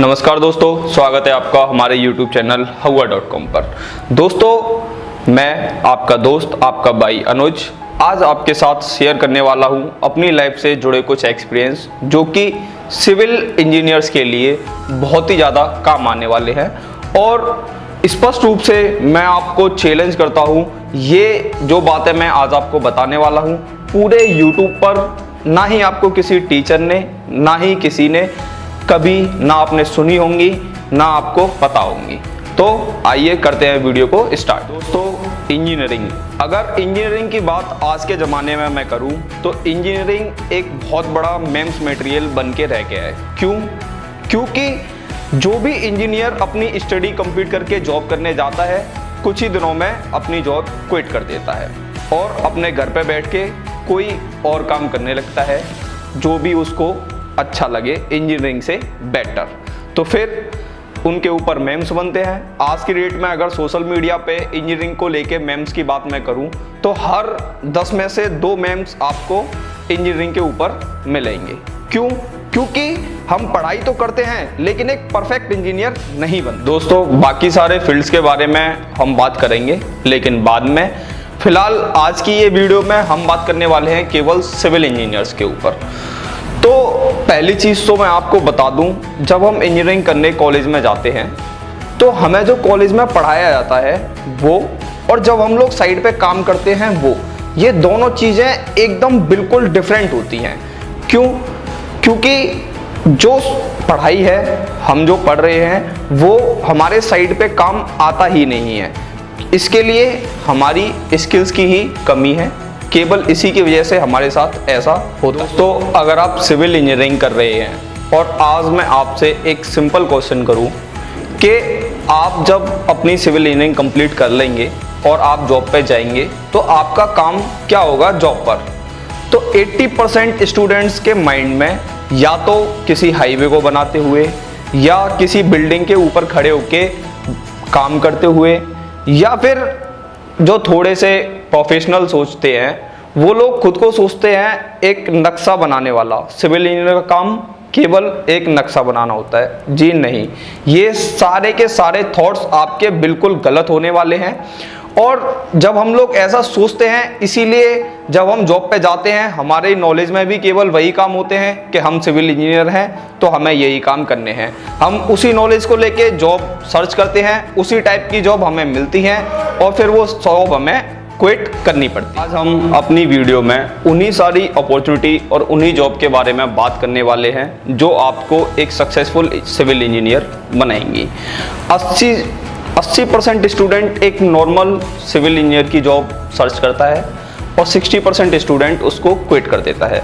नमस्कार दोस्तों, स्वागत है आपका हमारे YouTube चैनल hua.com पर। दोस्तों, मैं आपका दोस्त, आपका भाई अनुज आज आपके साथ शेयर करने वाला हूं अपनी लाइफ से जुड़े कुछ एक्सपीरियंस जो कि सिविल इंजीनियर्स के लिए बहुत ही ज़्यादा काम आने वाले हैं। और स्पष्ट रूप से मैं आपको चैलेंज करता हूं, ये जो बातें मैं आज आपको बताने वाला हूं पूरे YouTube पर ना ही आपको किसी टीचर ने, ना ही किसी ने कभी ना आपने सुनी होंगी, ना आपको पता होंगी। तो आइए करते हैं वीडियो को स्टार्ट। दोस्तों, इंजीनियरिंग, अगर इंजीनियरिंग की बात आज के ज़माने में मैं करूं तो इंजीनियरिंग एक बहुत बड़ा मेम्स मटेरियल बन के रह गया है। क्यों? क्योंकि जो भी इंजीनियर अपनी स्टडी कंप्लीट करके जॉब करने जाता है, कुछ ही दिनों में अपनी जॉब क्विट कर देता है और अपने घर पे बैठ के कोई और काम करने लगता है जो भी उसको अच्छा लगे इंजीनियरिंग से बेटर। तो फिर उनके ऊपर मेम्स बनते हैं। आज की डेट में अगर सोशल मीडिया पे इंजीनियरिंग को लेके मेम्स की बात मैं करूं तो हर 10 में से 2 मेम्स आपको इंजीनियरिंग के ऊपर मिलेंगे। क्यों? क्योंकि हम पढ़ाई तो करते हैं लेकिन एक परफेक्ट इंजीनियर नहीं बनते। दोस्तों, बाकी सारे फील्ड्स के बारे में हम बात करेंगे लेकिन बाद में। फिलहाल आज की ये वीडियो में हम बात करने वाले हैं केवल सिविल इंजीनियर्स के ऊपर। तो पहली चीज़ तो मैं आपको बता दूं, जब हम इंजीनियरिंग करने कॉलेज में जाते हैं तो हमें जो कॉलेज में पढ़ाया जाता है वो, और जब हम लोग साइड पे काम करते हैं वो, ये दोनों चीज़ें एकदम बिल्कुल डिफरेंट होती हैं। क्यों? क्योंकि जो पढ़ाई है, हम जो पढ़ रहे हैं वो हमारे साइड पे काम आता ही नहीं है। इसके लिए हमारी स्किल्स की ही कमी है। केवल इसी की वजह से हमारे साथ ऐसा होता है। तो अगर आप सिविल इंजीनियरिंग कर रहे हैं और आज मैं आपसे एक सिंपल क्वेश्चन करूं कि आप जब अपनी सिविल इंजीनियरिंग कंप्लीट कर लेंगे और आप जॉब पे जाएंगे तो आपका काम क्या होगा जॉब पर? तो 80% स्टूडेंट्स के माइंड में या तो किसी हाईवे को बनाते हुए, या किसी बिल्डिंग के ऊपर खड़े होके काम करते हुए, या फिर जो थोड़े से प्रोफेशनल सोचते हैं वो लोग खुद को सोचते हैं एक नक्शा बनाने वाला। सिविल इंजीनियर का काम केवल एक नक्शा बनाना होता है। जी नहीं, ये सारे के सारे थॉट्स आपके बिल्कुल गलत होने वाले हैं। और जब हम लोग ऐसा सोचते हैं, इसीलिए जब हम जॉब पे जाते हैं हमारे नॉलेज में भी केवल वही काम होते हैं कि हम सिविल इंजीनियर हैं तो हमें यही काम करने हैं। हम उसी नॉलेज को लेके जॉब सर्च करते हैं, उसी टाइप की जॉब हमें मिलती हैं और फिर वो जॉब हमें क्विट करनी पड़ती है। आज हम अपनी वीडियो में उन्हीं सारी अपॉर्चुनिटी और उन्हीं जॉब के बारे में बात करने वाले हैं जो आपको एक सक्सेसफुल सिविल इंजीनियर बनाएंगी। 80% स्टूडेंट एक नॉर्मल सिविल इंजीनियर की जॉब सर्च करता है और 60% स्टूडेंट उसको क्विट कर देता है।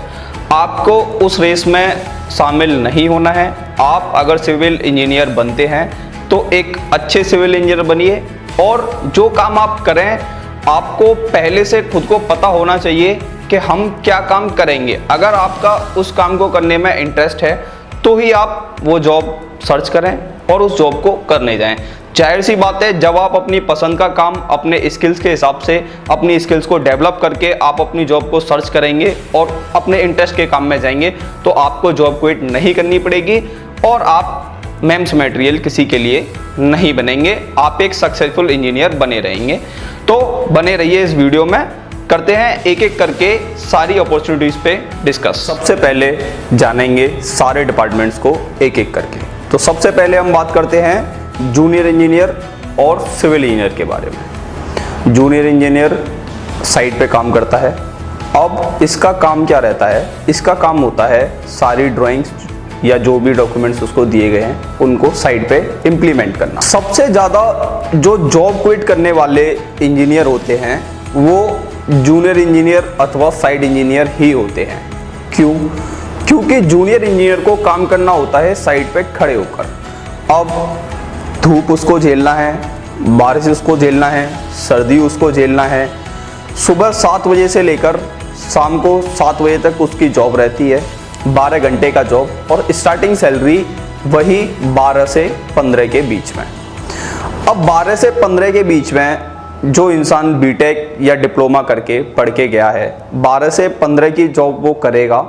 आपको उस रेस में शामिल नहीं होना है। आप अगर सिविल इंजीनियर बनते हैं तो एक अच्छे सिविल इंजीनियर बनिए, और जो काम आप करें आपको पहले से खुद को पता होना चाहिए कि हम क्या काम करेंगे। अगर आपका उस काम को करने में इंटरेस्ट है तो ही आप वो जॉब सर्च करें और उस जॉब को करने जाएं। जाहिर सी बात है, जब आप अपनी पसंद का काम अपने स्किल्स के हिसाब से अपनी स्किल्स को डेवलप करके आप अपनी जॉब को सर्च करेंगे और अपने इंटरेस्ट के काम में जाएंगे तो आपको जॉब क्विट नहीं करनी पड़ेगी और आप मेम्स मटेरियल किसी के लिए नहीं बनेंगे। आप एक सक्सेसफुल इंजीनियर बने रहेंगे। तो बने रहिए इस वीडियो में। करते हैं एक एक करके सारी अपॉर्चुनिटीज़ पे डिस्कस। सबसे पहले जानेंगे सारे डिपार्टमेंट्स को एक एक करके। तो सबसे पहले हम बात करते हैं जूनियर इंजीनियर और सिविल इंजीनियर के बारे में। जूनियर इंजीनियर साइट पे काम करता है। अब इसका काम क्या रहता है? इसका काम होता है सारी ड्राइंग्स या जो भी डॉक्यूमेंट्स उसको दिए गए हैं उनको साइट पे इम्प्लीमेंट करना। सबसे ज़्यादा जो जॉब क्विट करने वाले इंजीनियर होते हैं वो जूनियर इंजीनियर अथवा साइट इंजीनियर ही होते हैं। क्यों? क्योंकि जूनियर इंजीनियर को काम करना होता है साइट पे खड़े होकर। अब धूप उसको झेलना है, बारिश उसको झेलना है, सर्दी उसको झेलना है। सुबह 7 बजे से लेकर शाम को 7 बजे तक उसकी जॉब रहती है, 12 घंटे का जॉब, और स्टार्टिंग सैलरी वही 12 से 15 के बीच में। अब 12 से 15 के बीच में जो इंसान बीटेक या डिप्लोमा करके पढ़ के गया है, 12 से 15 की जॉब वो करेगा,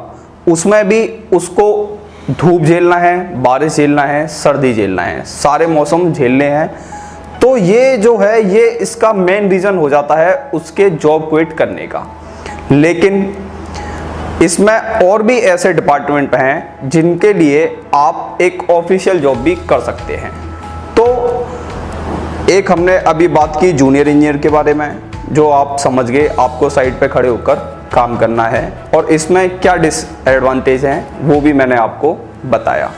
उसमें भी उसको धूप झेलना है, बारिश झेलना है, सर्दी झेलना है, सारे मौसम झेलने हैं। तो ये जो है ये इसका मेन रीज़न हो जाता है उसके जॉब क्विट करने का। लेकिन इसमें और भी ऐसे डिपार्टमेंट हैं जिनके लिए आप एक ऑफिशियल जॉब भी कर सकते हैं। तो एक हमने अभी बात की जूनियर इंजीनियर के बारे में, जो आप समझ गए आपको साइट पे खड़े होकर काम करना है, और इसमें क्या डिसएडवांटेज हैं वो भी मैंने आपको बताया।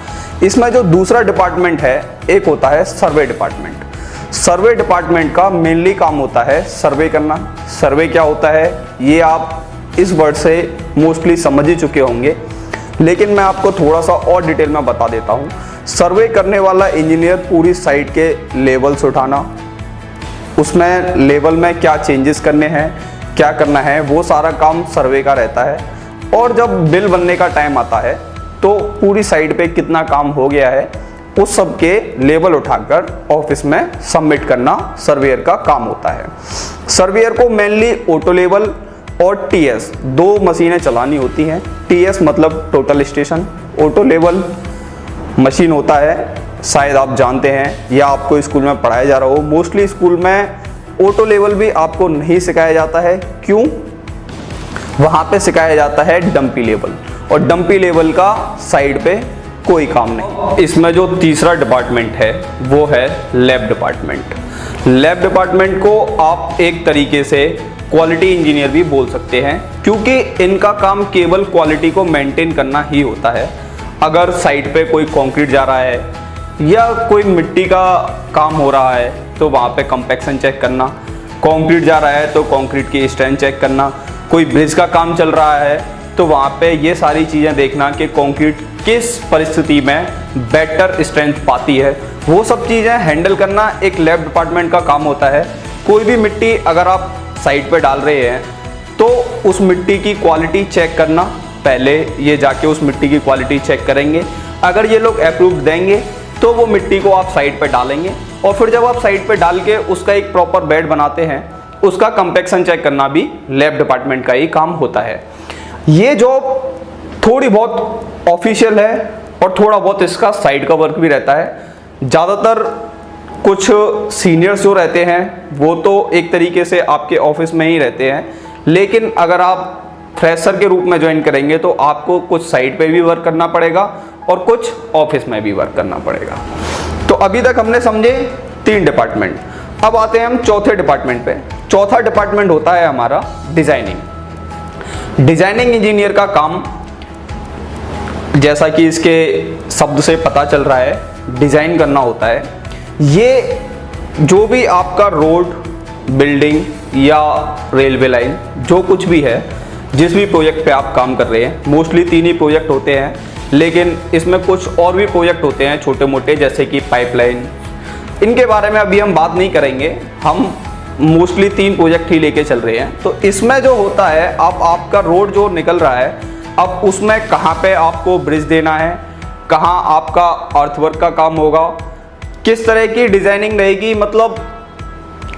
इसमें जो दूसरा डिपार्टमेंट है एक होता है सर्वे डिपार्टमेंट। सर्वे डिपार्टमेंट का मेनली काम होता है सर्वे करना। सर्वे क्या होता है ये आप इस वर्ड से मोस्टली समझ ही चुके होंगे, लेकिन मैं आपको थोड़ा सा और डिटेल में बता देता हूँ। सर्वे करने वाला इंजीनियर पूरी साइट के लेवल्स उठाना, उसमें लेवल में क्या चेंजेस करने हैं, क्या करना है, वो सारा काम सर्वे का रहता है। और जब बिल बनने का टाइम आता है तो पूरी साइट पे कितना काम हो गया है उस सब के लेवल उठाकर ऑफिस में सबमिट करना सर्वेयर का काम होता है। सर्वेयर को मेनली ऑटो लेवल और टीएस दो मशीनें चलानी होती हैं। टीएस मतलब total station, auto level machine होता है, शायद आप जानते हैं या आपको स्कूल में पढ़ाया जा रहा हो। मोस्टली स्कूल में ऑटो लेवल भी आपको नहीं सिखाया जाता है। क्यों? वहाँ पे सिखाया जाता है डंपी लेवल, और डंपी लेवल का साइड पे कोई काम नहीं। इसमें जो तीसरा डिपार्टमेंट है वो है लैब डिपार्टमेंट। लैब डिपार्टमेंट को आप एक तरीके से क्वालिटी इंजीनियर भी बोल सकते हैं, क्योंकि इनका काम केवल क्वालिटी को मेंटेन करना ही होता है। अगर साइट पे कोई कंक्रीट जा रहा है या कोई मिट्टी का काम हो रहा है तो वहाँ पे कंपैक्शन चेक करना, कंक्रीट जा रहा है तो कंक्रीट की स्ट्रेंथ चेक करना, कोई ब्रिज का काम चल रहा है तो वहाँ पे ये सारी चीज़ें देखना कि कंक्रीट किस परिस्थिति में बेटर स्ट्रेंथ पाती है, वो सब चीज़ें हैंडल करना एक लैब डिपार्टमेंट का काम होता है। कोई भी मिट्टी अगर आप साइट पे डाल रहे हैं तो उस मिट्टी की क्वालिटी चेक करना, पहले ये जाके उस मिट्टी की क्वालिटी चेक करेंगे। अगर ये लोग अप्रूव देंगे तो वो मिट्टी को आप साइट पे डालेंगे, और फिर जब आप साइट पे डाल के उसका एक प्रॉपर बेड बनाते हैं उसका कंपैक्शन चेक करना भी लैब डिपार्टमेंट का ही काम होता है। ये जॉब थोड़ी बहुत ऑफिशियल है और थोड़ा बहुत इसका साइड का वर्क भी रहता है। ज़्यादातर कुछ सीनियर्स जो रहते हैं वो तो एक तरीके से आपके ऑफिस में ही रहते हैं, लेकिन अगर आप फ्रेशर के रूप में ज्वाइन करेंगे तो आपको कुछ साइट पे भी वर्क करना पड़ेगा और कुछ ऑफिस में भी वर्क करना पड़ेगा। तो अभी तक हमने समझे 3 डिपार्टमेंट। अब आते हैं हम चौथे डिपार्टमेंट पे। चौथा डिपार्टमेंट होता है हमारा डिजाइनिंग। डिजाइनिंग इंजीनियर का काम, जैसा कि इसके शब्द से पता चल रहा है, डिजाइन करना होता है। ये जो भी आपका रोड, बिल्डिंग या रेलवे लाइन जो कुछ भी है, जिस भी प्रोजेक्ट पे आप काम कर रहे हैं, मोस्टली 3 ही प्रोजेक्ट होते हैं, लेकिन इसमें कुछ और भी प्रोजेक्ट होते हैं छोटे मोटे, जैसे कि पाइपलाइन। इनके बारे में अभी हम बात नहीं करेंगे, हम मोस्टली 3 प्रोजेक्ट ही लेके चल रहे हैं। तो इसमें जो होता है, अब आपका रोड जो निकल रहा है, अब उसमें कहाँ पे आपको ब्रिज देना है, कहाँ आपका अर्थवर्क का काम होगा, किस तरह की डिजाइनिंग रहेगी, मतलब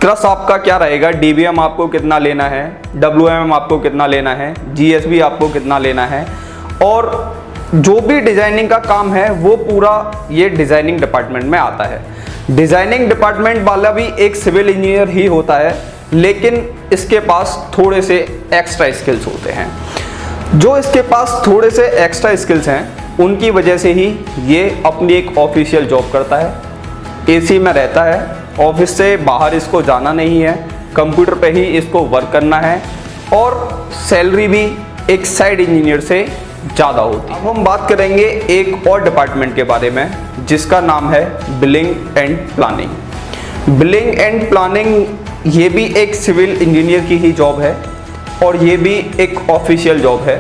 क्रस आपका क्या रहेगा, डीबीएम आपको कितना लेना है, डब्ल्यूएमएम आपको कितना लेना है, जीएसबी आपको कितना लेना है, और जो भी डिजाइनिंग का काम है वो पूरा ये डिजाइनिंग डिपार्टमेंट में आता है। डिजाइनिंग डिपार्टमेंट वाला भी एक सिविल इंजीनियर ही होता है, लेकिन इसके पास थोड़े से एक्स्ट्रा स्किल्स होते हैं। जो इसके पास थोड़े से एक्स्ट्रा स्किल्स हैं उनकी वजह से ही ये अपनी एक ऑफिशियल जॉब करता है, एसी में रहता है, ऑफिस से बाहर इसको जाना नहीं है, कंप्यूटर पे ही इसको वर्क करना है, और सैलरी भी एक साइड इंजीनियर से ज़्यादा होती है। अब हम बात करेंगे एक और डिपार्टमेंट के बारे में जिसका नाम है billing and planning. Billing and planning ये भी एक सिविल इंजीनियर की ही जॉब है, और ये भी एक ऑफिशियल जॉब है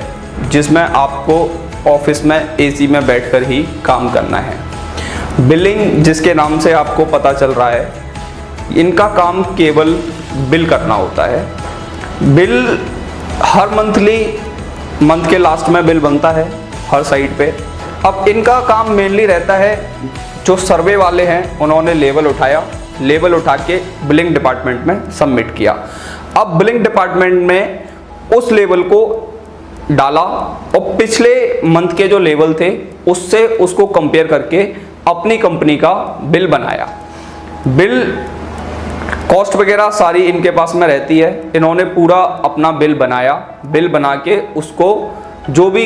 जिसमें आपको ऑफिस में एसी में बैठकर ही काम करना है। बिलिंग जिसके नाम से आपको पता चल रहा है, इनका काम केवल बिल करना होता है। बिल हर मंथ के लास्ट में बिल बनता है हर साइट पे। अब इनका काम मेनली रहता है, जो सर्वे वाले हैं उन्होंने लेवल उठाया, लेवल उठा के बिलिंग डिपार्टमेंट में सबमिट किया। अब बिलिंग डिपार्टमेंट में उस लेवल को डाला और पिछले मंथ के जो लेवल थे उससे उसको कंपेयर करके अपनी कंपनी का बिल बनाया। बिल कॉस्ट वगैरह सारी इनके पास में रहती है। इन्होंने पूरा अपना बिल बनाया, बिल बना के उसको जो भी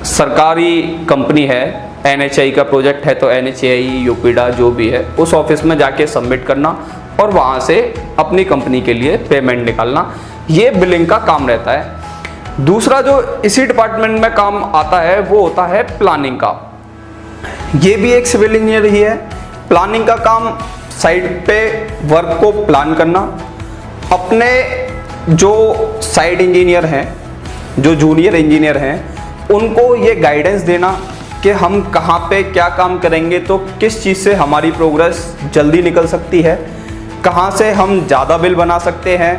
सरकारी कंपनी है, NHAI का प्रोजेक्ट है तो NHAI, यूपीडा जो भी है उस ऑफिस में जाके सबमिट करना और वहाँ से अपनी कंपनी के लिए पेमेंट निकालना, ये बिलिंग का काम रहता है। दूसरा जो इसी डिपार्टमेंट में काम आता है वो होता है प्लानिंग का। ये भी एक सिविल इंजीनियर ही है। प्लानिंग का काम साइट पे वर्क को प्लान करना, अपने जो साइट इंजीनियर हैं, जो जूनियर इंजीनियर हैं, उनको ये गाइडेंस देना कि हम कहाँ पे क्या काम करेंगे तो किस चीज़ से हमारी प्रोग्रेस जल्दी निकल सकती है, कहाँ से हम ज़्यादा बिल बना सकते हैं,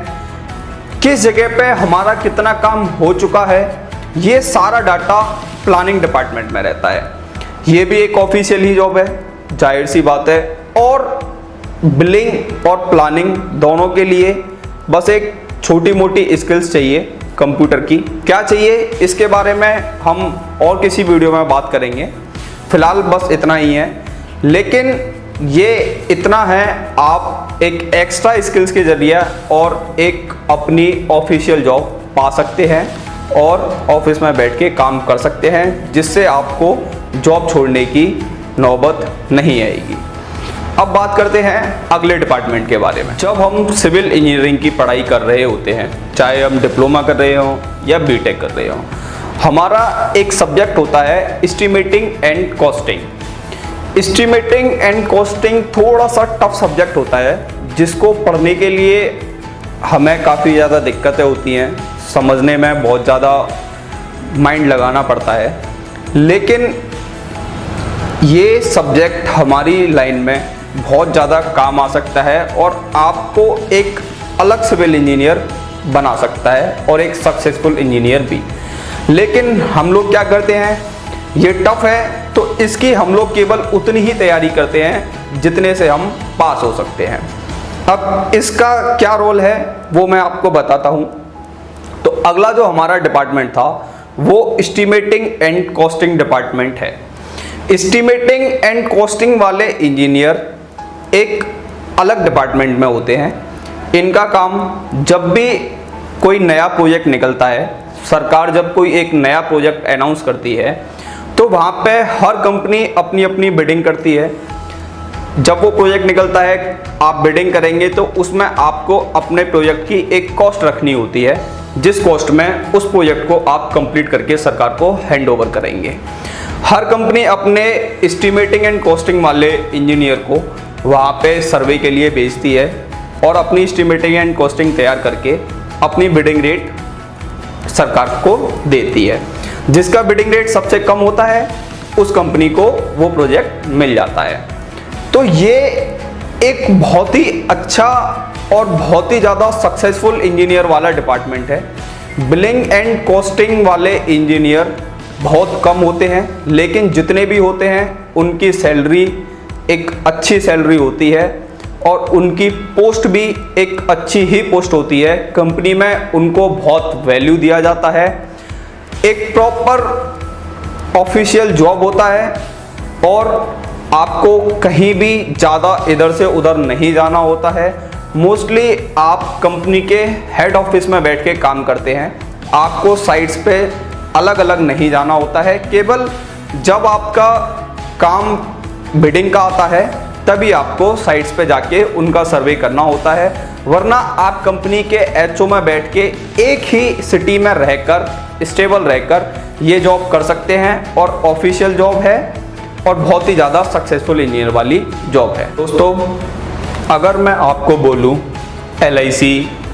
किस जगह पे हमारा कितना काम हो चुका है, ये सारा डाटा प्लानिंग डिपार्टमेंट में रहता है। ये भी एक ऑफिशियल ही जॉब है, जाहिर सी बात है। और बिलिंग और प्लानिंग दोनों के लिए बस एक छोटी मोटी स्किल्स चाहिए कंप्यूटर की। क्या चाहिए इसके बारे में हम और किसी वीडियो में बात करेंगे, फिलहाल बस इतना ही है। लेकिन ये इतना है, आप एक एक्स्ट्रा स्किल्स के जरिए और एक अपनी ऑफिशियल जॉब पा सकते हैं और ऑफिस में बैठ के काम कर सकते हैं, जिससे आपको जॉब छोड़ने की नौबत नहीं आएगी। अब बात करते हैं अगले डिपार्टमेंट के बारे में। जब हम सिविल इंजीनियरिंग की पढ़ाई कर रहे होते हैं, चाहे हम डिप्लोमा कर रहे हों या बीटेक कर रहे हों, हमारा एक सब्जेक्ट होता है estimating and costing. Estimating and costing थोड़ा सा टफ सब्जेक्ट होता है, जिसको पढ़ने के लिए हमें काफ़ी ज़्यादा दिक्कतें होती हैं, समझने में बहुत ज़्यादा माइंड लगाना पड़ता है। लेकिन ये सब्जेक्ट हमारी लाइन में बहुत ज़्यादा काम आ सकता है और आपको एक अलग सिविल इंजीनियर बना सकता है और एक सक्सेसफुल इंजीनियर भी। लेकिन हम लोग क्या करते हैं, ये टफ है तो इसकी हम लोग केवल उतनी ही तैयारी करते हैं जितने से हम पास हो सकते हैं। अब इसका क्या रोल है वो मैं आपको बताता हूँ। तो अगला जो हमारा डिपार्टमेंट था वो एस्टिमेटिंग एंड कॉस्टिंग डिपार्टमेंट है। एस्टिमेटिंग एंड कॉस्टिंग वाले इंजीनियर एक अलग डिपार्टमेंट में होते हैं। इनका काम, जब भी कोई नया प्रोजेक्ट निकलता है, सरकार जब कोई एक नया प्रोजेक्ट अनाउंस करती है तो वहाँ पे हर कंपनी अपनी अपनी बिडिंग करती है। जब वो प्रोजेक्ट निकलता है, आप बिडिंग करेंगे तो उसमें आपको अपने प्रोजेक्ट की एक कॉस्ट रखनी होती है, जिस कॉस्ट में उस प्रोजेक्ट को आप कंप्लीट करके सरकार को हैंड ओवर करेंगे। हर कंपनी अपने एस्टिमेटिंग एंड कॉस्टिंग वाले इंजीनियर को वहाँ पे सर्वे के लिए भेजती है और अपनी एस्टिमेटिंग एंड कॉस्टिंग तैयार करके अपनी बिडिंग रेट सरकार को देती है। जिसका बिडिंग रेट सबसे कम होता है उस कंपनी को वो प्रोजेक्ट मिल जाता है। तो ये एक बहुत ही अच्छा और बहुत ही ज़्यादा सक्सेसफुल इंजीनियर वाला डिपार्टमेंट है। बिलिंग एंड कॉस्टिंग वाले इंजीनियर बहुत कम होते हैं, लेकिन जितने भी होते हैं उनकी सैलरी एक अच्छी सैलरी होती है और उनकी पोस्ट भी एक अच्छी ही पोस्ट होती है। कंपनी में उनको बहुत वैल्यू दिया जाता है। एक प्रॉपर ऑफिशियल जॉब होता है और आपको कहीं भी ज़्यादा इधर से उधर नहीं जाना होता है। मोस्टली आप कंपनी के हेड ऑफिस में बैठ के काम करते हैं, आपको साइट्स पे अलग अलग नहीं जाना होता है। केवल जब आपका काम बिडिंग का आता है तभी आपको साइट्स पे जाके उनका सर्वे करना होता है, वरना आप कंपनी के एचओ में बैठ के एक ही सिटी में रहकर, स्टेबल रहकर ये जॉब कर सकते हैं और ऑफिशियल जॉब है और बहुत ही ज़्यादा सक्सेसफुल इंजीनियर वाली जॉब है। दोस्तों, अगर मैं आपको बोलूँ LIC,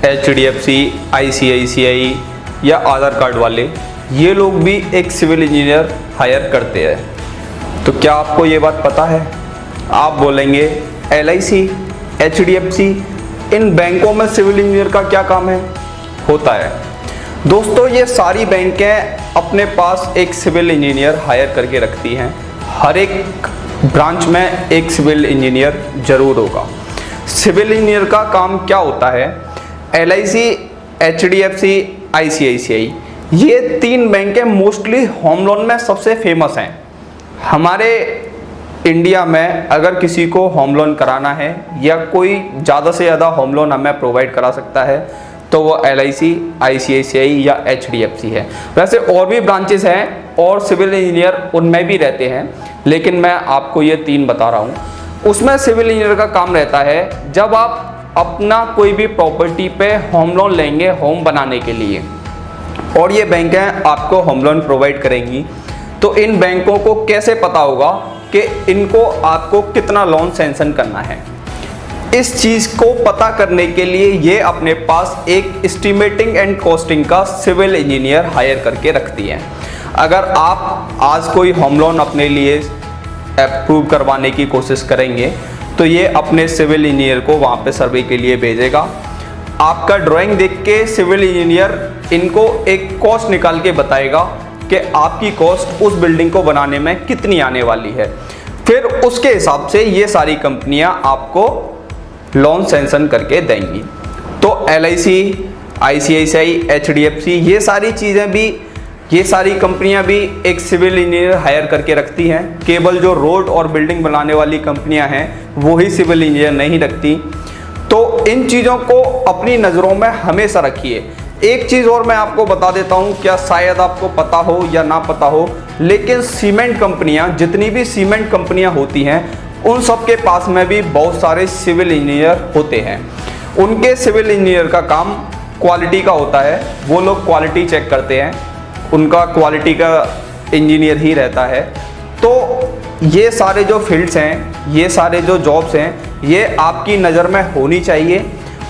HDFC, ICICI या आधार कार्ड वाले, ये लोग भी एक सिविल इंजीनियर हायर करते हैं, तो क्या आपको ये बात पता है? आप बोलेंगे LIC, HDFC, इन बैंकों में सिविल इंजीनियर का क्या काम है? होता है दोस्तों, ये सारी बैंकें अपने पास एक सिविल इंजीनियर हायर करके रखती हैं। हर एक ब्रांच में एक सिविल इंजीनियर जरूर होगा। सिविल इंजीनियर का काम क्या होता है? LIC, HDFC, ICICI ये 3 बैंकें मोस्टली होम लोन में सबसे फेमस हैं। हमारे इंडिया में अगर किसी को होम लोन कराना है या कोई ज़्यादा से ज़्यादा होम लोन हमें प्रोवाइड करा सकता है तो वो LIC, ICICI या HDFC है। वैसे और भी ब्रांचेस हैं और सिविल इंजीनियर उनमें भी रहते हैं, लेकिन मैं आपको ये 3 बता रहा हूँ। उसमें सिविल इंजीनियर का काम रहता है जब आप अपना कोई भी प्रॉपर्टी पे होम लोन लेंगे होम बनाने के लिए, और ये बैंकें आपको होम लोन प्रोवाइड करेंगी, तो इन बैंकों को कैसे पता होगा कि इनको आपको कितना लोन सैंक्शन करना है। इस चीज़ को पता करने के लिए ये अपने पास एक एस्टिमेटिंग एंड कॉस्टिंग का सिविल इंजीनियर हायर करके रखती हैं। अगर आप आज कोई होम लोन अपने लिए अप्रूव करवाने की कोशिश करेंगे तो ये अपने सिविल इंजीनियर को वहाँ पे सर्वे के लिए भेजेगा। आपका ड्राइंग देख के सिविल इंजीनियर इनको एक कॉस्ट निकाल के बताएगा कि आपकी कॉस्ट उस बिल्डिंग को बनाने में कितनी आने वाली है। फिर उसके हिसाब से ये सारी कंपनियां आपको लोन सैंक्शन करके देंगी। तो LIC, ICICI, HDFC ये सारी चीज़ें भी, ये सारी कंपनियां भी एक सिविल इंजीनियर हायर करके रखती हैं। केवल जो रोड और बिल्डिंग बनाने वाली कंपनियां हैं वो ही सिविल इंजीनियर नहीं रखती। तो इन चीज़ों को अपनी नज़रों में हमेशा रखिए। एक चीज़ और मैं आपको बता देता हूँ, क्या शायद आपको पता हो या ना पता हो, लेकिन सीमेंट कंपनियाँ, जितनी भी सीमेंट कंपनियाँ होती हैं उन सब के पास में भी बहुत सारे सिविल इंजीनियर होते हैं। उनके सिविल इंजीनियर का काम क्वालिटी का होता है। वो लोग क्वालिटी चेक करते हैं, उनका क्वालिटी का इंजीनियर ही रहता है। तो ये सारे जो फील्ड्स हैं, ये सारे जो जॉब्स हैं, ये आपकी नज़र में होनी चाहिए।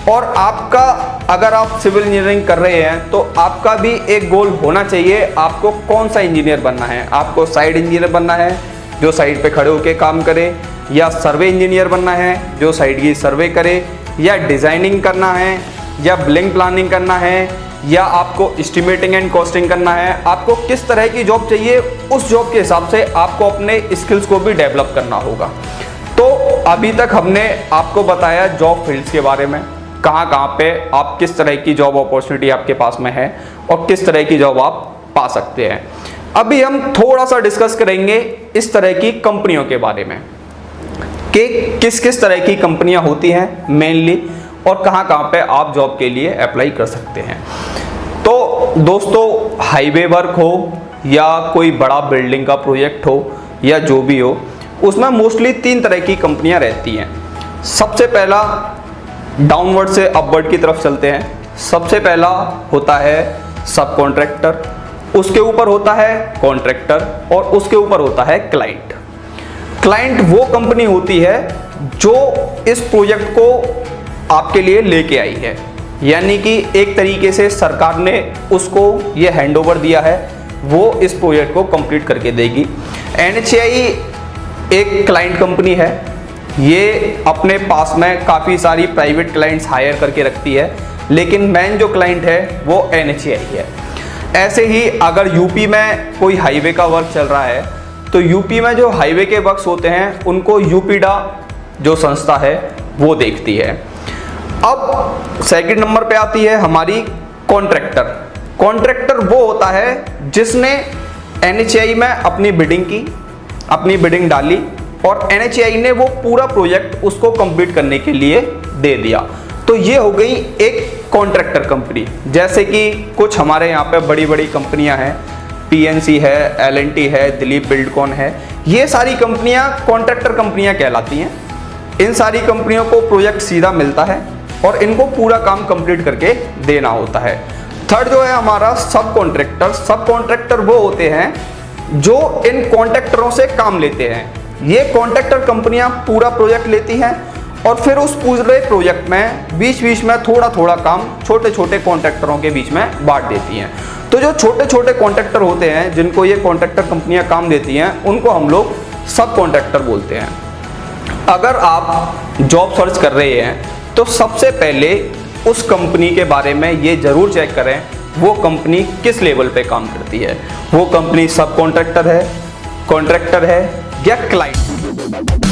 और आपका, अगर आप सिविल इंजीनियरिंग कर रहे हैं तो आपका भी एक गोल होना चाहिए, आपको कौन सा इंजीनियर बनना है। आपको साइड इंजीनियर बनना है जो साइड पे खड़े होकर काम करे, या सर्वे इंजीनियर बनना है जो साइड की सर्वे करे, या डिज़ाइनिंग करना है, या बिल्डिंग प्लानिंग करना है, या आपको एस्टिमेटिंग एंड कॉस्टिंग करना है। आपको किस तरह की जॉब चाहिए, उस जॉब के हिसाब से आपको अपने स्किल्स को भी डेवलप करना होगा। तो अभी तक हमने आपको बताया जॉब फील्ड्स के बारे में, कहाँ पे आप किस तरह की जॉब अपॉर्चुनिटी आपके पास में है और किस तरह की जॉब आप पा सकते हैं। अभी हम थोड़ा सा डिस्कस करेंगे इस तरह की कंपनियों के बारे में कि किस किस तरह की कंपनियां होती हैं मेनली, और कहाँ पे आप जॉब के लिए अप्लाई कर सकते हैं। तो दोस्तों, हाईवे वर्क हो या कोई बड़ा बिल्डिंग का प्रोजेक्ट हो या जो भी हो, उसमें मोस्टली 3 तरह की कंपनियां रहती हैं। सबसे पहला, डाउनवर्ड से अपवर्ड की तरफ चलते हैं। सबसे पहला होता है सब कॉन्ट्रैक्टर, उसके ऊपर होता है कॉन्ट्रैक्टर, और उसके ऊपर होता है क्लाइंट। क्लाइंट वो कंपनी होती है जो इस प्रोजेक्ट को आपके लिए लेके आई है, यानी कि एक तरीके से सरकार ने उसको ये हैंडओवर दिया है, वो इस प्रोजेक्ट को कंप्लीट करके देगी। NHAI एक क्लाइंट कंपनी है, ये अपने पास में काफ़ी सारी प्राइवेट क्लाइंट्स हायर करके रखती है, लेकिन मेन जो क्लाइंट है वो NHAI है। ऐसे ही अगर यूपी में कोई हाईवे का वर्क चल रहा है तो यूपी में जो हाईवे के वर्क्स होते हैं उनको यूपीडा जो संस्था है वो देखती है। अब सेकंड नंबर पे आती है हमारी कॉन्ट्रैक्टर। कॉन्ट्रैक्टर वो होता है जिसने NHAI में अपनी बिडिंग डाली और NHAI ने वो पूरा प्रोजेक्ट उसको कंप्लीट करने के लिए दे दिया। तो ये हो गई एक कॉन्ट्रैक्टर कंपनी। जैसे कि कुछ हमारे यहाँ पे बड़ी बड़ी कंपनियां हैं, PNC है, L&T है, दिलीप बिल्डकॉन है, ये सारी कंपनियां कॉन्ट्रैक्टर कंपनियां कहलाती हैं। इन सारी कंपनियों को प्रोजेक्ट सीधा मिलता है और इनको पूरा काम कंप्लीट करके देना होता है। थर्ड जो है हमारा सब कॉन्ट्रैक्टर। सब कॉन्ट्रैक्टर वो होते हैं जो इन कॉन्ट्रैक्टरों से काम लेते हैं। ये कॉन्ट्रैक्टर कंपनियां पूरा प्रोजेक्ट लेती हैं और फिर उस पूरे प्रोजेक्ट में बीच बीच में थोड़ा थोड़ा काम छोटे छोटे कॉन्ट्रैक्टरों के बीच में बांट देती हैं। तो जो छोटे छोटे कॉन्ट्रैक्टर होते हैं जिनको ये कॉन्ट्रैक्टर कंपनियां काम देती हैं उनको हम लोग सब कॉन्ट्रैक्टर बोलते हैं। अगर आप जॉब सर्च कर रहे हैं तो सबसे पहले उस कंपनी के बारे में ये ज़रूर चेक करें वो कंपनी किस लेवल पे काम करती है। वो कंपनी सब कॉन्ट्रैक्टर है, कॉन्ट्रैक्टर है या क्लाइंट।